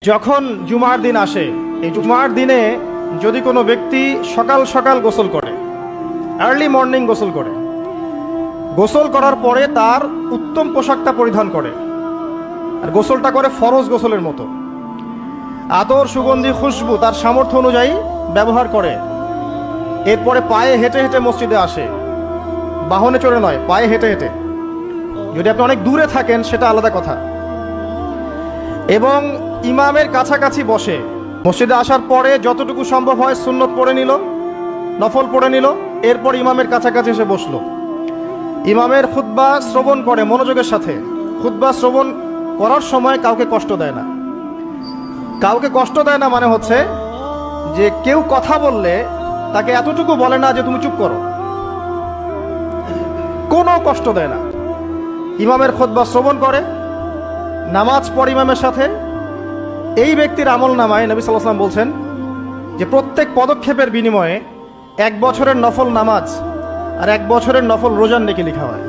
যখন জুমার দিন আসে, এই জুমার দিনে যদি কোনো ব্যক্তি সকাল সকাল গোসল করে, আর্লি মর্নিং গোসল করার পরে তার উত্তম পোশাকটা পরিধান করে, আর গোসলটা করে ফরজ গোসলের মতো, আতর সুগন্ধি খুশবু তার সামর্থ্য অনুযায়ী ব্যবহার করে, এরপরে পায়ে হেঁটে হেঁটে মসজিদে আসে, বাহনে চড়ে নয়, পায়ে হেঁটে হেঁটে। যদি আপনি অনেক দূরে থাকেন সেটা আলাদা কথা। এবং ইমামের কাছাকাছি বসে মসজিদে আসার পরে যতটুকু সম্ভব হয় সুন্নত পড়ে নিল, নফল পড়ে নিল, এরপর ইমামের কাছাকাছি এসে বসলো। ইমামের খুতবা শ্রবণ করে মনোযোগের সাথে। খুতবা শ্রবণ করার সময় কাউকে কষ্ট দেয় না। কাউকে কষ্ট দেয় না মানে হচ্ছে যে কেউ কথা বললে তাকে এতটুকু বলে না যে তুমি চুপ করো, কোনো কষ্ট দেয় না। ইমামের খুতবা শ্রবণ করে, নামাজ পড়ে ইমামের সাথে। এই ব্যক্তির আমল নামায় নবী সাল্লাল্লাহু আলাইহি ওয়াসাল্লাম বলছেন যে প্রত্যেক পদক্ষেপের বিনিময়ে 1 বছরের নফল নামাজ আর 1 বছরের নফল রোজার নেকি লেখা হয়।